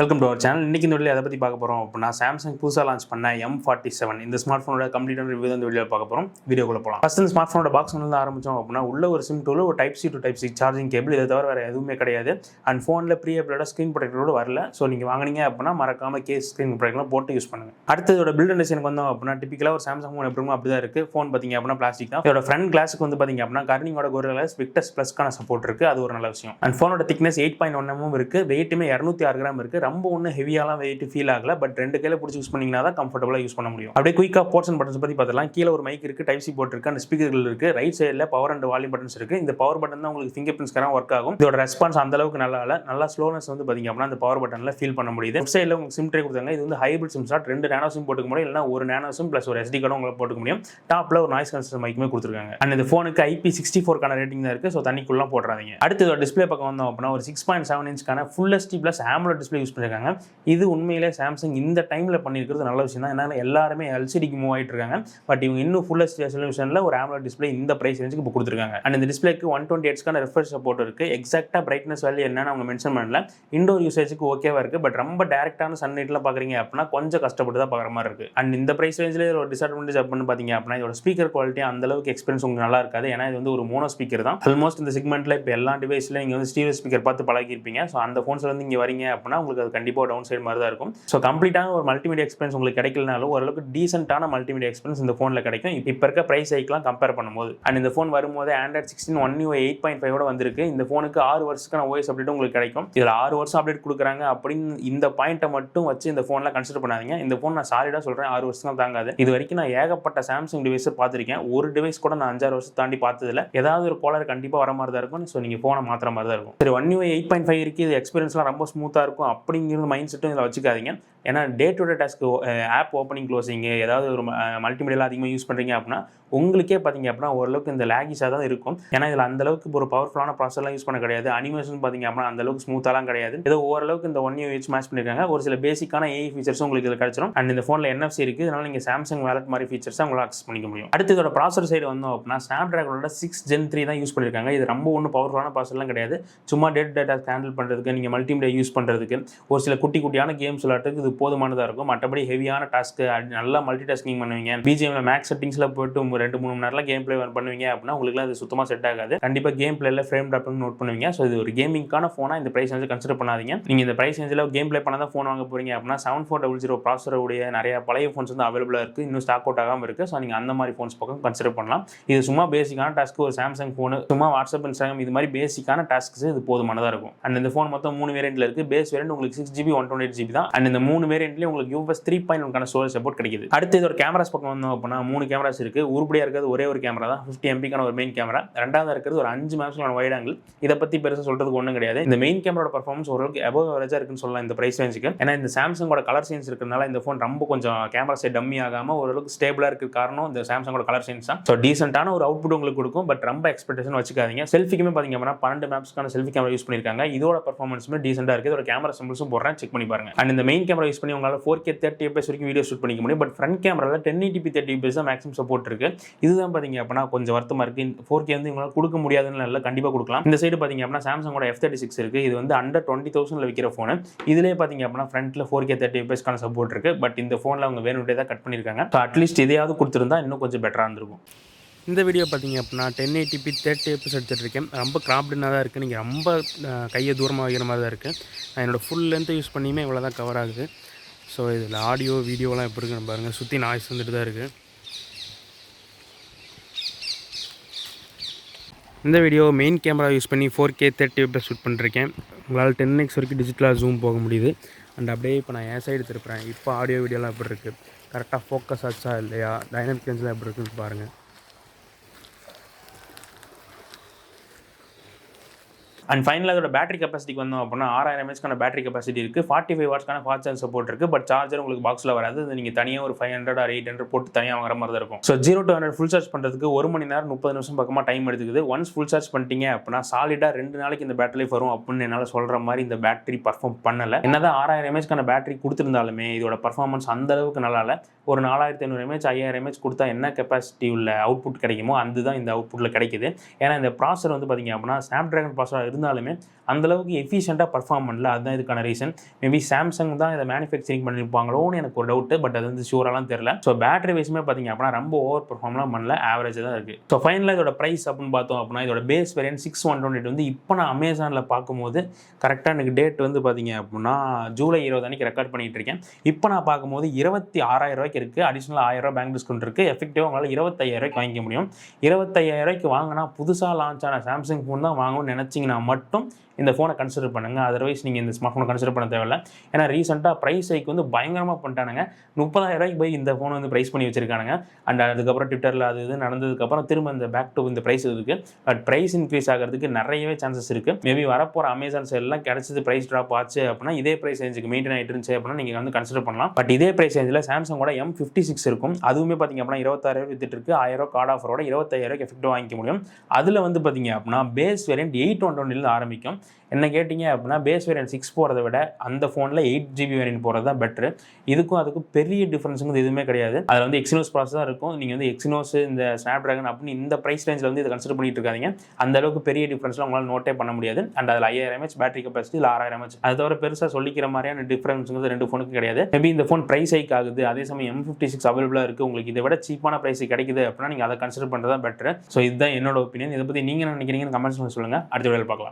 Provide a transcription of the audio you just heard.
Welcome to our channel. இன்னைக்கு இந்த video எதை பற்றி பார்க்க போகிறோம் அப்படின்னா, சாம்சங் புதுசாக லான்ச் பண்ண M47 இந்த ஸ்மார்ட் ஃபோனோட கம்ப்ளீட்டான ரிவ்யூ இந்த வீடியோ பார்க்க போகிறோம். வீடியோக்குள்ள போகலாம். ஃபர்ஸ்ட் இந்த ஸ்மார்ட் ஃபோனோட பாக்ஸ் வந்து ஆரம்பிச்சோம் அப்படின்னா, உள்ள ஒரு சிம் டூல், ஒரு type C to type C charging cable, இதை தவிர வேறு எதுவுமே கிடையாது. அண்ட் ஃபோனில் ப்ரீ அப்லோட ஸ்க்ரீன் ப்ரொடெக்டரோட வரல. ஸோ நீங்கள் வாங்கினீங்க அப்படின்னா மறக்காம கேஸ் ஸ்க்ரீன் ப்ரொடெக்டர்லாம் போட்டு யூஸ் பண்ணுங்க. அடுத்ததோட பில்ட் டிசைனுக்கு வந்தோம் அப்படின்னா, டிப்பிக்கலாக ஒரு சாம்சங் ஃபோன் எப்படிமோ அப்படி தான் இருக்குது. ஃபோன் பார்த்தீங்க அப்படின்னா பிளாஸ்டிக் தான். இதோட ஃப்ரண்ட் கிளாஸுக்கு வந்து பார்த்தீங்க அப்படின்னா கர்னிங்கோட கோரில்லா கிளாஸ் விக்டஸ் ப்ளஸ்க்கான சப்போர்ட் இருக்குது. அது ஒரு நல்ல விஷயம். அண்ட் ஃபோனோட திக்னஸ் 8.1 mm இருக்குது. வெயிட்டுமே 206 கிராம் இருக்குது. ரொம்ப ஒன்று ஹெவியாக வெயிட் ஃபீல் ஆகல. பட் ரெண்டு கையில பிடிச்சி யூஸ் பண்ணீங்கன்னா தான் கம்ஃபர்டபுளாக யூஸ் பண்ண முடியும். அப்படியே குயிக்காக போர்ட்ஸ் அண்ட் பட்டன்ஸ் பற்றி பார்த்துலாம். கீழே ஒரு மைக் இருக்குது, டைப் சி போர்ட் இருக்குது, அந்த ஸ்பீக்கர்கள் இருக்குது. ரைட் சைடில் பவர் அண்ட் வால்யூம் பட்டன்ஸ் இருக்குது. இந்த பவர் பட்டன் தான் உங்களுக்கு ஃபிங்கர் பிரிண்ட்ஸ்க்காக ஒர்க் ஆகும். இதோட ரெஸ்பான்ஸ் அந்த அளவுக்கு நல்லா ஸ்லோனஸ் வந்து பார்த்தீங்க அப்படின்னா அந்த பவர் பட்டனில் ஃபீல் பண்ண முடியுது. லெஃப்ட் சைடில் உங்களுக்கு சிம் ட்ரே கொடுத்தாங்க. இது வந்து ஹைபிரிட் சிம் ஸ்லாட். 2 நானோ சிம் போட்டுக்க முடியும், இல்லைனா ஒரு நானோ சிம் ப்ளஸ் ஒரு SD கார்டும் உங்களுக்கு போட்டுக்க முடியும். டாப்பில் ஒரு நாய்ஸ் கேன்சல் மைக்குமே கொடுத்துருக்காங்க. அண்ட் இந்த ஃபோனுக்கு IP64 ரேட்டிங் தான் இருக்குது. ஸோ தண்ணிக்குள்ளே போட்டுறாதீங்க. அடுத்து டிஸ்பிளே பக்கம் வந்தோம் அப்படின்னா ஒரு 6.7 இன்ச்க்கான full HD plus AMOLED display use பண்ணியிருக்காங்க. இது உண்மையிலே சாம்சங் இந்த டைமில் பண்ணியிருக்கிறது நல்ல விஷயம் தான். ஏன்னா எல்லாருமே LCDக்கு மூவ் ஆகிட்டு இருக்காங்க. பட் இவங்க இன்னும் ஃபுல் HD ரெசல்யூஷனில் ஒரு AMOLED டிஸ்பிளே இந்த பிரைஸ் ரேஞ்சுக்கு இப்போ கொடுத்துருக்காங்க. அண்ட் இந்த டிஸ்பிளேக்கு 120Hzக்கான ரெஃப்ரெஷ் சப்போர்ட் இருக்குது. எக்ஸாக்டாக பிரைட்னஸ் வேல்யூ என்னன்னு அவங்க மென்ஷன் பண்ணல. இண்டோர் யூசேஜுக்கு ஓகேவா இருக்குது. பட் ரொம்ப டேரக்டான சன்லைட்லாம் பார்க்குறீங்க அப்படின்னா கொஞ்சம் கஷ்டப்பட்டு தான் பார்க்குற மாதிரி இருக்குது. அண்ட் இந்த பிரைஸ் ரேஞ்சில் ஒரு டிஸ்அட்வான்டேஜ் அப்படின்னு பார்த்தீங்க அப்படின்னா இதோட ஸ்பீக்கர் குவாலிட்டி அந்த அளவுக்கு எக்ஸ்பீரியன்ஸ் உங்களுக்கு நல்லா இருக்காது. ஏன்னா இது வந்து ஒரு மோனோ ஸ்பீக்கர் தான். ஆல்மோஸ்ட் இந்த செக்மெண்ட்டில் இப்போ எல்லா டிவைஸில் நீங்கள் வந்து ஸ்டீரியோ ஸ்பீக்கர் பார்த்து பழகிருப்பீங்க. ஸோ அந்த ஃபோன்ஸில் வந்து இங்கே வரீங்க அப்படின்னா உங்களுக்கு அது கண்டிப்பாக டவுன் சைடு மாதிரி தான் இருக்கும். ஸோ கம்ப்ளீட்டான ஒரு மல்டிமீடியா எக்ஸ்பீரியன்ஸ் உங்களுக்கு கிடைக்கலனாலும் ஓரளவுக்கு டீசென்ட்டான மல்டிமீடியா எக்ஸ்பீரியன்ஸ் இந்த ஃபோனில் கிடைக்கும். இப்போ இருக்க ப்ரைஸ் ஹைக்லாம் கம்பேர் பண்ணும்போது. அண்ட் இந்த ஃபோன் வரும்போது Android 16 One UI 8.5 வந்திருக்கு. இந்த ஃபோனுக்கு 6 வருஷத்துக்கான OS அப்டேட் உங்களுக்கு கிடைக்கும். இதில் 6 வருஷம் அப்டேட் கொடுக்குறாங்க அப்படின்னு இந்த பாயிண்ட்டை மட்டும் வச்சு இந்த ஃபோனில் கன்சிடர் பண்ணாதீங்க. இந்த ஃபோன் நான் சாலிடாக சொல்கிறேன் 6 வருஷம் தாங்காது. இது வரைக்கும் நான் ஏகப்பட்ட சாம்சங் டிவைஸை பார்த்துருக்கேன். ஒரு டிவைஸ் கூட நான் 5-6 வருஷம் தாண்டி பார்த்ததில்ல. ஏதாவது ஒரு கோலர் கண்டிப்பாக வர மாதிரி தான் இருக்கும். ஸோ நீங்கள் ஃபோனை மாத்திர மாதிரி தான் இருக்கும். சரி, One UI 8.5 இருக்குது, இது எக்ஸ்பீரியன்ஸ்லாம் ரொம்ப ஸ்மூத்தாக இருக்கும் அப்படிங்கிற மைண்ட் செட்டும் இதில் வச்சுக்காதீங்க. ஏன்னா டே டு டே டாஸ்க்கு ஆப் ஓப்பனிங் க்ளோசிங்கு ஏதாவது ஒரு மல்டிமீடியாலாம் அதிகமாக யூஸ் பண்ணுறீங்க அப்படின்னா உங்களுக்கே பார்த்தீங்க அப்படின்னா ஓரளவுக்கு இந்த லேகிஸாக தான் இருக்கும். ஏன்னா இதில் அந்தளவுக்கு ஒரு பவர்ஃபுல்லான ப்ராசஸ்லாம் யூஸ் பண்ண கிடையாது. அனிமேஷன் பார்த்தீங்க அப்படின்னா அந்தளவுக்கு ஸ்மூத்தாலாம் கிடையாது. ஏதோ ஓரளவுக்கு இந்த One UI வச்சு மேட்ச் பண்ணியிருக்காங்க. ஒரு சில பேசிக்கான AI ஃபீச்சர்ஸும் உங்களுக்கு இதில் கிடச்சிடும். அண்ட் இந்த ஃபோனில் NFC இருக்குது. இதனால் நீங்கள் சாம்சங் வேலட் மாதிரி ஃபீச்சர்ஸை உங்களால் அக்சஸ் பண்ணிக்க முடியும். அடுத்து இதோட ப்ராசர் சைடு வந்தோம் அப்படின்னா ஸ்னாப்டிராகனோட 6 Gen 3 தான் யூஸ் பண்ணியிருக்காங்க. இது ரொம்ப ஒன்றும் பவர்ஃபுல்லான ப்ராசஸ்லாம் கிடையாது. சும்மா டேட்டா ஹேண்டில் பண்ணுறதுக்கு, நீங்கள் மல்டிமீடியா யூஸ் பண்ணுறதுக்கு, ஒரு சில குட்டியான கேம்ஸ் விளையாட்டுக்கு இது போதுமானதாக இருக்கும். மற்றபடி ஹெவியான டாஸ்க்கு நல்லா மல்டி டாஸ்கிங் பண்ணுவீங்க, BGMல மேக்ஸ் செட்டிங்ஸில் போய்ட்டு 2-3 மணி நேரம் கேம் பிளே பண்ணுவீங்க அப்படின்னா உங்களுக்குலாம் அது சுத்தமாக செட் ஆகாது. கண்டிப்பாக கேம் பிளேல ஃப்ரேம் ட்ராப் நோட் பண்ணுவீங்க. ஸோ இது ஒரு கேமிங்கான ஃபோனாக இந்த ப்ரைஸ் ரேஞ்சில் கன்சிடர் பண்ணாதீங்க. நீங்கள் இந்த ப்ரைஸ் ரேஞ்சில் கேம் பிளே பண்ண தான் ஃபோன் வாங்க போகிறீங்க அப்படின்னா 7400 ப்ராசரோடைய நிறைய பழைய ஃபோன்ஸ் வந்து அவைலபிளாக இருக்குது. இன்னும் ஸ்டாக் அவுட் ஆகாமல் இருக்குது. ஸோ நீங்கள் அந்த மாதிரி ஃபோன்ஸ் பக்கம் கன்சிடர் பண்ணலாம். இது சும்மா பேசிக்கான டாஸ்க்கு ஒரு சாம்சங் ஃபோனு, சும்மா வாட்ஸ்அப், இன்ஸ்டாகிராம் இது மாதிரி பேசிக்கான டாஸ்க்ஸ் இது போதுமானதாக இருக்கும். அண்ட் இந்த ஃபோன் மொத்தம் 3 வேரியண்ட்டில் இருக்குது. பேஸ் வேரியண்ட் உங்களுக்கு 6GB 128GB தான். அண்ட் இந்த 3 வேரியண்ட்லேயும் உங்களுக்கு UFS 3.1 ஸ்டோரேஜ் சப்போர்ட் கிடைக்குது. அடுத்து இதோட கேமராஸ் பக்கம் வந்தோம் அப்படின்னா 3 கேமராஸ் இருக்குது. உருப்படியாக இருக்கிறது ஒரே ஒரு கேமரா தான், 50 MP ஒரு மெயின் கேமரா. ரெண்டாவது இருக்கிறது ஒரு 5 MP வைட் ஆங்கிள். இதை பற்றி பெருசாக சொல்கிறதுக்கு ஒன்றும் கிடையாது. இந்த மெயின் கேமராவோட பர்ஃபார்மன்ஸ் ஓரளவுக்கு அபவ் அவரேஜாக இருக்குன்னு சொல்லலாம் இந்த ப்ரைஸ் ரேஞ்சுக்கு. ஏன்னா இந்த சாம்சங்கோட கலர் சயின்ஸ் இருக்கிறதுனால இந்த ஃபோன் ரொம்ப கொஞ்சம் கேமரா சைட் டம்மி ஆகாமல் ஓரளவுக்கு ஸ்டேபிளாக இருக்கிற காரணம் இந்த சாம்சங்கோட கலர் சயின்ஸ் தான். ஸோ டீசென்ட்டான ஒரு அவுட்புட் உங்களுக்கு கொடுக்கும். பட் ரொம்ப எக்ஸ்பெக்டேஷன் வச்சுக்காதீங்க. செல்ஃபிக்குமே பார்த்தீங்க அப்படின்னா 12 MP செல்ஃபி கேமரா யூஸ் பண்ணியிருக்காங்க. இதோட பர்ஃபார்மன்ஸுமே டீசென்ட்டாக இருக்குது. இதோட கேமரா சிம்பிள்ஸும் போடுறேன், செக் பண்ணி பாருங்க. அண்ட் இந்த மெயின் கேமரா யூஸ் பண்ணி உங்களால் 4K 30fps வரைக்கும் வீடியோ ஷூட் பண்ணிக்க முடியும். பட் ஃப்ரண்ட் கேமராவில் 1080p 30fps தான் மேக்ஸிமம் சப்போர்ட் இருக்குது. இதுதான் பார்த்தீங்க அப்படின்னா கொஞ்சம் வருத்தமாக இருக்குது. 4K வந்து இவங்களால் கொடுக்க முடியாதுன்னு இல்லை, கண்டிப்பாக கொடுக்கலாம். இந்த சைடு பார்த்தீங்க அப்படின்னா சாம்சங்கோட F36 இருக்குது. இது வந்து அண்டர் 20,000 விற்கிற ஃபோனு. இதிலே பார்த்தீங்க அப்படின்னா ஃப்ரண்ட்டில் 4K 30fps சப்போர்ட் இருக்குது. பட் இந்த ஃபோனில் அவங்க வேணுட்டே தான் கட் பண்ணியிருக்காங்க. ஸோ அட்லீஸ்ட் இதையாவது கொடுத்துருந்தா இன்னும் கொஞ்சம் பெட்டராக இருந்திருக்கும். இந்த வீடியோ பார்த்தீங்க அப்படின்னா 1080p 30fps எடுத்துகிட்ருக்கேன். ரொம்ப கிராப்டுனாக தான் இருக்குது. நீங்கள் ரொம்ப கையை தூரமாக வைக்கிற மாதிரி தான் இருக்குது. நான் என்னோடய ஃபுல் லென்த்தை யூஸ் பண்ணியுமே இவ்வளோ தான் கவர் ஆகுது. ஸோ இதில் ஆடியோ வீடியோலாம் எப்படி இருக்குன்னு பாருங்கள். சுற்றி நாய்ஸ் வந்துட்டு தான் இருக்குது. இந்த வீடியோ மெயின் கேமரா யூஸ் பண்ணி 4K 30fps ஷூட் பண்ணிருக்கேன். உங்களால் 10x வரைக்கும் டிஜிட்டலாக ஜூம் போக முடியுது. அண்ட் அப்படியே இப்போ நான் என் சைடு திருப்புறேன். இப்போ ஆடியோ வீடியோலாம் எப்படி இருக்குது, கரெக்டாக ஃபோக்கஸ் ஆச்சா இல்லையா, டைனமிக் ரேஞ்சில் எப்படி இருக்குன்னு பாருங்கள். அண்ட் ஃபைனலாக அதோட பேட்டரி கெப்பாசிட்டிக்கு வந்தோம் அப்படின்னா 6000 mAh பேட்டரி கெப்பாசிட்டி இருக்குது. 45 வாட்ஸ்க்கான ஃபாஸ்ட் சார்ஜ் சப்போர்ட் இருக்குது. பட் சார்ஜர் உங்களுக்கு பாக்ஸில் வராது. அது நீங்கள் தனியாக ஒரு 500 or 800 போட்டு தனியாக வாங்குற மாதிரி தான் இருக்கும். ஸோ 0 to 100 ஃபுல் சார்ஜ் பண்ணுறதுக்கு 1 மணி நேரம் 30 நிமிஷம் பக்கமாக டைம் எடுத்துக்குது. ஒன்ஸ் ஃபுல் சார்ஜ் பண்ணிட்டீங்க அப்படின்னா சாலிடாக 2 நாளைக்கு இந்த பேட்டரி லைஃப் வரும் அப்படின்னு என்னால் சொல்கிற மாதிரி இந்த பேட்டரி பர்ஃபார்ம் பண்ணலை. என்னதான் 6000 mAh பேட்டரி கொடுத்துருந்தாலுமே இதோட பர்ஃபார்மன்ஸ் அந்த அளவுக்கு நல்லா இல்லை. ஒரு 4500 mAh 5000 mAh கொடுத்தா என்ன கெப்பாசிட்டி உள்ள அவுட்புட் கிடைக்குமோ அதுதான் இந்த அவுட்புட்டில் கிடைக்குது. ஏன்னா இந்த ப்ராசர் வந்து பார்த்தீங்க அப்படின்னா ஸ்னாப்டிராகன் ப்ராசராக இருந்தாலுமே அந்தளவுக்கு எஃபிஷியண்ட்டாக பர்ஃபார்ம் பண்ணல. அதுதான் இதுக்கான ரீசன். மேபி சாம்சங் தான் இதை மேனுஃபேக்சரிங் பண்ணியிருப்பாங்களோன்னு எனக்கு ஒரு டவுட்டு. பட் அது வந்து ஷூரெல்லாம் தெரியல. ஸோ பேட்டரி வைஸுமே பார்த்தீங்க அப்படின்னா ரொம்ப ஓவர் பர்ஃபார்ம்லாம் பண்ணல, ஆவரேஜ் தான் இருக்குது. ஸோ ஃபைனலாக இதோட ப்ரைஸ் அப்படின்னு பார்த்தோம் அப்படின்னா இதோட பேஸ் வேரியன்ட் 6128 வந்து இப்போ நான் அமேசானில் பார்க்கும்போது கரெக்டாக எனக்கு டேட் வந்து பார்த்தீங்க அப்படின்னா ஜூலை 20 அன்றைக்கி ரெக்கார்ட் பண்ணிகிட்டு இருக்கேன். இப்போ நான் பார்க்கும்போது 26,000 இருக்குது. அடிஷனல் 1000 பேங்க் டிஸ்கவுண்ட் இருக்குது. எஃபெக்டிவாக உங்களால் 25,000 வாங்கிக்க முடியும். 25,000 வாங்கினா புதுசாக லான்ச் ஆன சாம்சங் ஃபோன் தான் வாங்கணும்னு நினச்சிங்கன்னா மட்டும் இந்த ஃபோனை கன்சிடர் பண்ணுங்கள். அதர்வைஸ் நீங்கள் இந்த ஸ்மார்ட் ஃபோனை கன்சிடர் பண்ண தேவையில்லை. ஏன்னா ரீசெண்டாக ப்ரைஸ் ஹைக் வந்து பயங்கரமாக பண்ணிட்டானுங்க. 30,000 போய் இந்த ஃபோன் வந்து ப்ரைஸ் பண்ணி வச்சிருக்கானுங்க. அண்ட் அதுக்கப்புறம் ட்விட்டரில் அது இது நடந்ததுக்கப்புறம் திரும்ப இந்த பேக் டு இந்த ப்ரைஸ் இருக்குது. பட் ப்ரைஸ் இன்க்ரீஸ் ஆகிறதுக்கு நிறையவே சான்சஸ் இருக்குது. மேபி வரப்போகிற அமேசான் சேல்லாம் கிடச்சது ப்ரைஸ் ட்ராப் ஆச்சு அப்படின்னா இதே ப்ரைஸ் ரேஞ்சுக்கு மெயின்டைன் ஆகிட்டு இருந்துச்சு அப்படின்னா நீங்கள் வந்து கன்சிடர் பண்ணலாம். பட் இதே ப்ரைஸ் ரேஞ்சில் சாம்சங்கோட M56 இருக்கும். அதுவுமே பார்த்தீங்க அப்படின்னா 26,000 வித்துட்டு இருக்கு. 1000 கார்டு ஆஃபரோட 25,000 எஃபெக்டிவாக வாங்கிக்க முடியும். அதில் வந்து பார்த்தீங்க அப்படின்னா பேஸ் வேரியன்ட் 811 ஆரம்பிக்கும். என்ன கேட்டிங்க அப்படின்னா பேஸ் வேரியன்ட் 6 போகிறத விட அந்த ஃபோனில் 8GB வேரியன்ட் போகிறது தான் பெட்ரு. இதுக்கும் அதுக்கும் பெரிய டிஃப்ரென்ஸுங்கிறது எதுவுமே கிடையாது. அதில் வந்து எக்ஸினோஸ் ப்ராசஸ் தான் இருக்கும். நீங்கள் வந்து எக்ஸினோஸ் இந்த ஸ்னாப் ட்ராகன் அப்படின்னு இந்த ப்ரைஸ் ரேஞ்சில் வந்து இதை கன்சிடர் பண்ணிட்டு இருக்காங்க. அந்த அளவுக்கு பெரிய டிஃப்ரென்ஸ்லாம் உங்களால் நோட்டே பண்ண முடியாது. அண்ட் அதில் 5000 mAh பேட்டரி கெப்பாசிட்டி, இல்லை 6000 mAh. அது தவிர பெருசாக சொல்லிக்கிற மாதிரியான டிஃப்ரென்ஸுங்கிறது ரெண்டு ஃபோனுக்கு கிடையாது. மேபி இந்த ஃபோன் ப்ரைஸ் ஹைக் ஆகுது, அதே சமயம் M56 அவைலபிளாக இருக்குது, உங்களுக்கு இதை விட சீப்பான ப்ரைஸ் கிடைக்குது அப்படின்னா நீங்கள் அதை கன்சிடர் பண்ணுறது தான் பெட்ரு. ஸோ இதுதான் என்னோட ஒப்பீனியன். இதை பற்றி நீங்கள் என்ன நினைக்கிறீங்கன்னு கமெண்ட்ஸ் சொல்லுங்கள். அடுத்த வீடியோவில் பார்க்கலாம்.